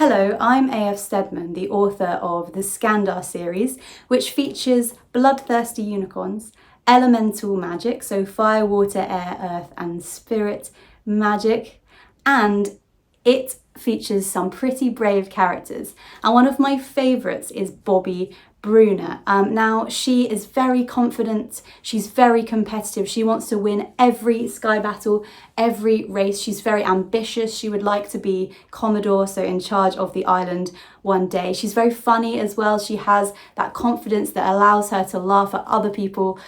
Hello, I'm A.F. Steadman, the author of the Skandar series, which features bloodthirsty unicorns, elemental magic, so fire, water, air, earth and spirit magic, and it features some pretty brave characters. And one of my favourites is Bobby Brunner. Now, she is very confident, she's very competitive, she wants to win every sky battle, every race, she's very ambitious, she would like to be Commodore, so in charge of the island one day. She's very funny as well, she has that confidence that allows her to laugh at other people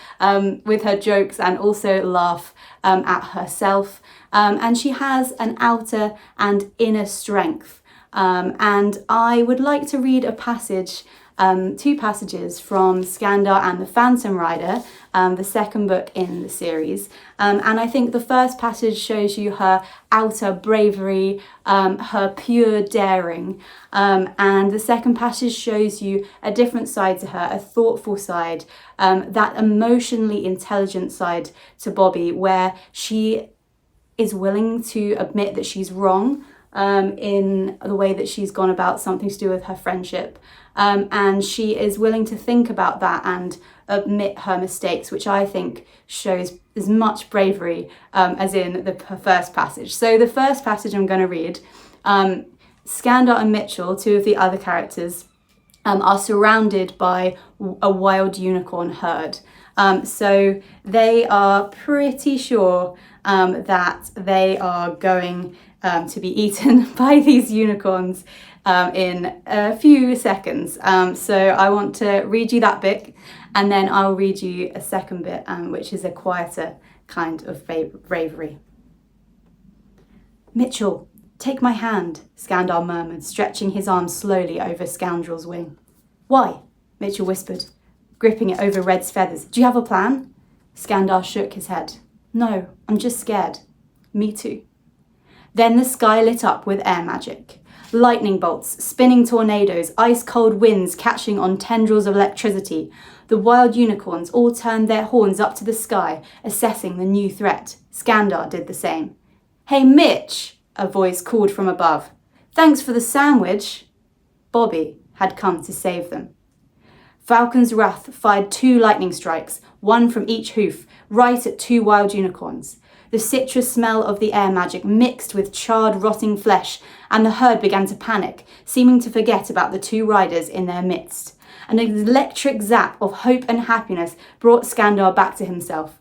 with her jokes and also laugh at herself. And she has an outer and inner strength. And I would like to read a passage, two passages from Skandar and the Phantom Rider, the second book in the series. And I think the first passage shows you her outer bravery, her pure daring. And the second passage shows you a different side to her, a thoughtful side, that emotionally intelligent side to Bobby, where she is willing to admit that she's wrong in the way that she's gone about something to do with her friendship. And she is willing to think about that and admit her mistakes, which I think shows as much bravery as in the first passage. So the first passage I'm going to read, Skandar and Mitchell, two of the other characters, are surrounded by a wild unicorn herd. So they are pretty sure that they are going to be eaten by these unicorns in a few seconds. So I want to read you that bit, and then I'll read you a second bit, which is a quieter kind of bravery. Mitchell, take my hand, Skandar murmured, stretching his arm slowly over Scoundrel's wing. Why? Mitchell whispered, gripping it over Red's feathers. Do you have a plan? Skandar shook his head. No, I'm just scared. Me too. Then the sky lit up with air magic. Lightning bolts, spinning tornadoes, ice-cold winds catching on tendrils of electricity. The wild unicorns all turned their horns up to the sky, assessing the new threat. Skandar did the same. Hey, Mitch, a voice called from above. Thanks for the sandwich. Bobby had come to save them. Falcon's Wrath fired 2 lightning strikes, one from each hoof, right at 2 wild unicorns. The citrus smell of the air magic mixed with charred, rotting flesh, and the herd began to panic, seeming to forget about the 2 riders in their midst. An electric zap of hope and happiness brought Skandar back to himself.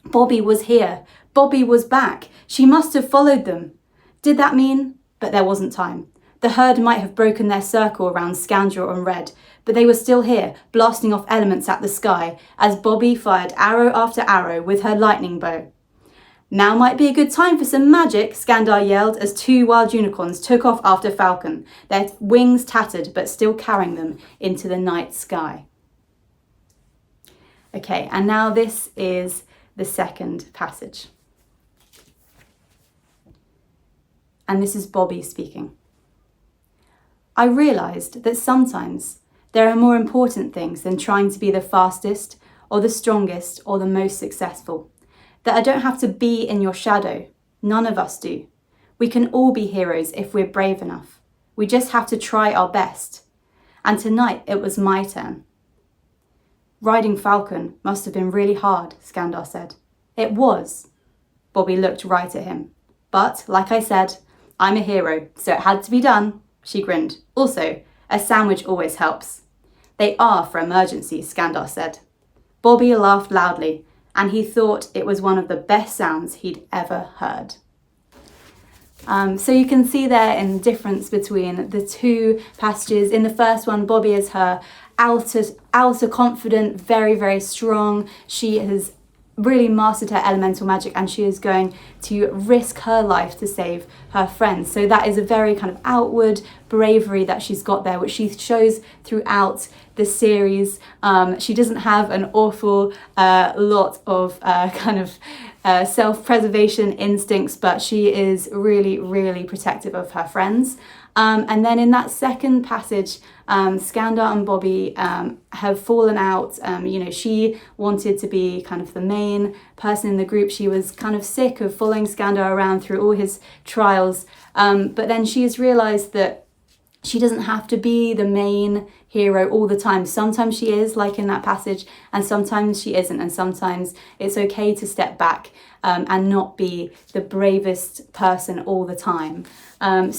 Bobby was here. Bobby was back. She must have followed them. Did that mean? But there wasn't time. The herd might have broken their circle around Skandar and Red, but they were still here, blasting off elements at the sky, as Bobby fired arrow after arrow with her lightning bow. Now might be a good time for some magic, Skandar yelled as 2 wild unicorns took off after Falcon, their wings tattered but still carrying them into the night sky. Okay, and now this is the second passage. And this is Bobby speaking. I realised that sometimes there are more important things than trying to be the fastest or the strongest or the most successful. That I don't have to be in your shadow. None of us do. We can all be heroes if we're brave enough. We just have to try our best. And tonight it was my turn. Riding Falcon must have been really hard, Skandar said. It was. Bobby looked right at him. But, like I said, I'm a hero, so it had to be done. She grinned. Also, a sandwich always helps. They are for emergencies, Skandar said. Bobby laughed loudly, and he thought it was one of the best sounds he'd ever heard. So you can see there in the difference between the 2 passages. In the first one, Bobby is her outer confident, very, very strong. She has really mastered her elemental magic and she is going to risk her life to save her friends. So that is a very kind of outward bravery that she's got there, which she shows throughout the series. She doesn't have an awful lot of self-preservation instincts, but she is really, really protective of her friends. And then in that second passage, Skandar and Bobby have fallen out. She wanted to be kind of the main person in the group. She was kind of sick of following Skandar around through all his trials. But then she has realised that She doesn't have to be the main hero all the time. Sometimes she is, like in that passage, and sometimes she isn't, and sometimes it's okay to step back and not be the bravest person all the time. And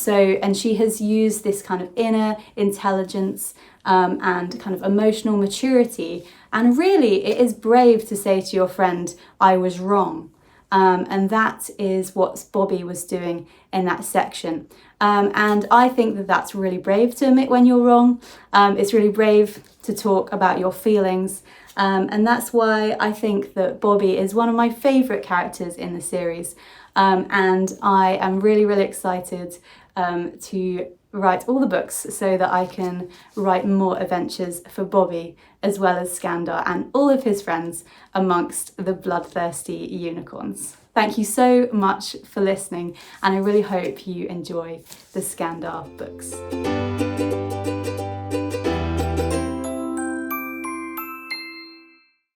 she has used this kind of inner intelligence and kind of emotional maturity, and really it is brave to say to your friend, I was wrong. And that is what Bobby was doing in that section. And I think that that's really brave to admit when you're wrong. It's really brave to talk about your feelings. And that's why I think that Bobby is one of my favourite characters in the series. And I am really, really excited to write all the books so that I can write more adventures for Bobby, as well as Skandar and all of his friends amongst the bloodthirsty unicorns. Thank you so much for listening, and I really hope you enjoy the Skandar books.